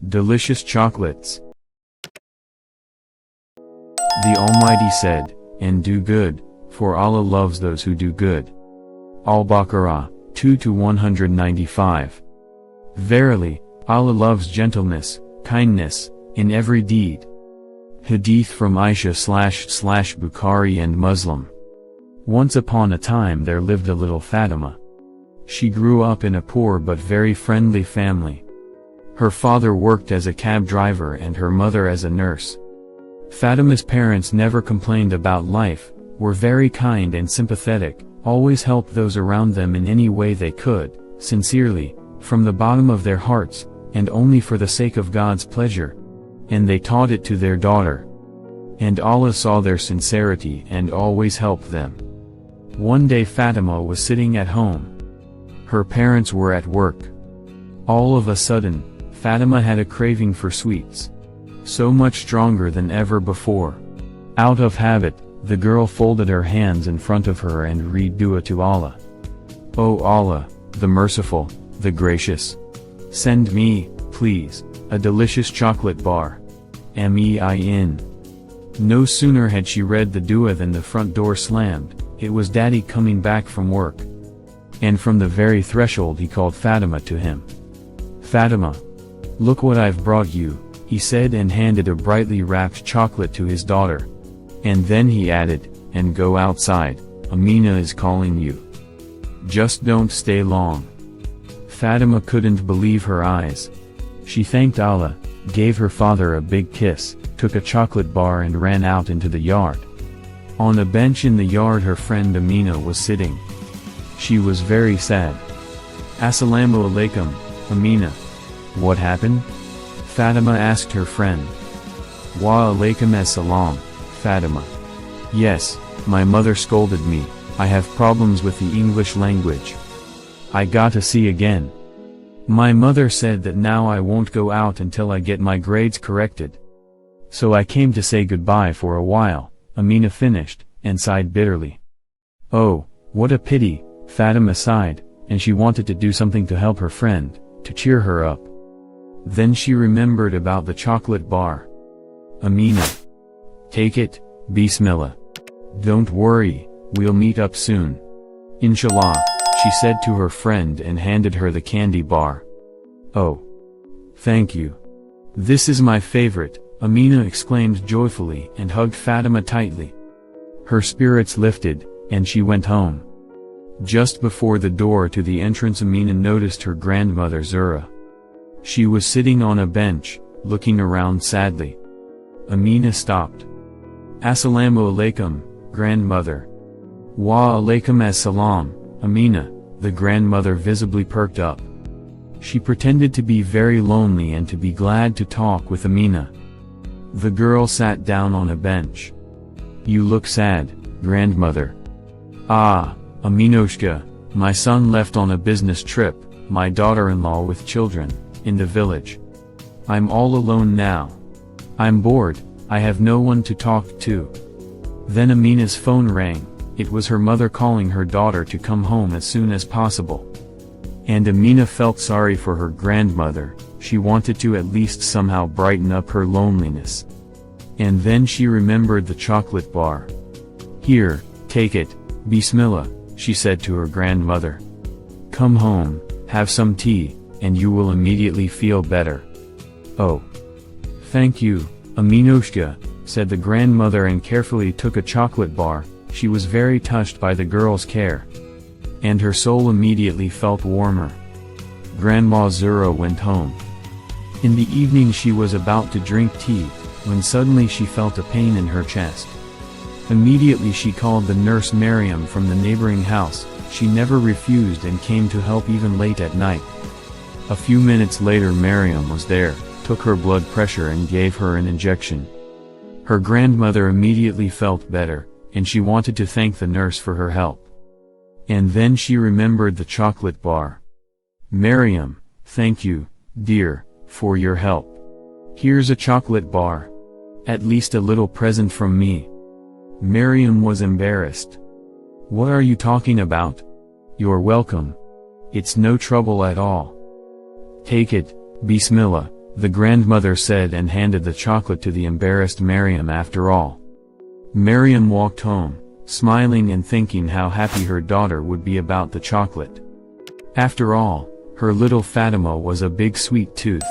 delicious chocolates. The Almighty said, "And do good, for Allah loves those who do good." Al-Baqarah, 2-195. Verily, Allah loves gentleness, kindness, in every deed. Hadith from Aisha/Bukhari and Muslim. Once upon a time there lived a little Fatima. She grew up in a poor but very friendly family. Her father worked as a cab driver and her mother as a nurse. Fatima's parents never complained about life, were very kind and sympathetic, always helped those around them in any way they could, sincerely, from the bottom of their hearts, and only for the sake of God's pleasure. And they taught it to their daughter. And Allah saw their sincerity and always helped them. One day Fatima was sitting at home. Her parents were at work. All of a sudden, Fatima had a craving for sweets. So much stronger than ever before. Out of habit, the girl folded her hands in front of her and read dua to Allah. "O Allah, the merciful, the gracious. Send me, please, a delicious chocolate bar. Amin." No sooner had she read the dua than the front door slammed. It was Daddy coming back from work. And from the very threshold he called Fatima to him. "Fatima, look what I've brought you," he said, and handed a brightly wrapped chocolate to his daughter. And then he added, "And go outside, Amina is calling you. Just don't stay long." Fatima couldn't believe her eyes. She thanked Allah, gave her father a big kiss, took a chocolate bar and ran out into the yard. On a bench in the yard her friend Amina was sitting. She was very sad. "Assalamu alaikum, Amina. What happened?" Fatima asked her friend. "Wa alaikum assalam, Fatima. Yes, my mother scolded me. I have problems with the English language. I gotta see again. My mother said that now I won't go out until I get my grades corrected. So I came to say goodbye for a while," Amina finished, and sighed bitterly. "Oh, what a pity," Fatima sighed, and she wanted to do something to help her friend, to cheer her up. Then she remembered about the chocolate bar. "Amina. Take it, Bismillah. Don't worry, we'll meet up soon. Inshallah," she said to her friend and handed her the candy bar. "Oh. Thank you. This is my favorite," Amina exclaimed joyfully and hugged Fatima tightly. Her spirits lifted, and she went home. Just before the door to the entrance Amina noticed her grandmother Zuhra. She was sitting on a bench, looking around sadly. Amina stopped. "Assalamu alaikum, grandmother." "Wa alaikum assalam, Amina," the grandmother visibly perked up. She pretended to be very lonely and to be glad to talk with Amina. The girl sat down on a bench. "You look sad, grandmother." "Ah, Aminoshka, my son left on a business trip, my daughter-in-law with children, in the village. I'm all alone now. I'm bored, I have no one to talk to." Then Amina's phone rang. It was her mother calling her daughter to come home as soon as possible. And Amina felt sorry for her grandmother. She wanted to at least somehow brighten up her loneliness. And then she remembered the chocolate bar. "Here, take it, Bismillah," she said to her grandmother. "Come home, have some tea, and you will immediately feel better." "Oh. Thank you, Aminoshka," said the grandmother and carefully took a chocolate bar. She was very touched by the girl's care. And her soul immediately felt warmer. Grandma Zuhra went home. In the evening she was about to drink tea, when suddenly she felt a pain in her chest. Immediately she called the nurse Mariam from the neighboring house. She never refused and came to help even late at night. A few minutes later Mariam was there, took her blood pressure and gave her an injection. Her grandmother immediately felt better, and she wanted to thank the nurse for her help. And then she remembered the chocolate bar. "Mariam, thank you, dear, for your help. Here's a chocolate bar. At least a little present from me." Mariam was embarrassed. "What are you talking about? You're welcome. It's no trouble at all. Take it, Bismillah," the grandmother said, and handed the chocolate to the embarrassed Maryam after all. Maryam walked home, smiling and thinking how happy her daughter would be about the chocolate. After all, her little Fatima was a big sweet tooth.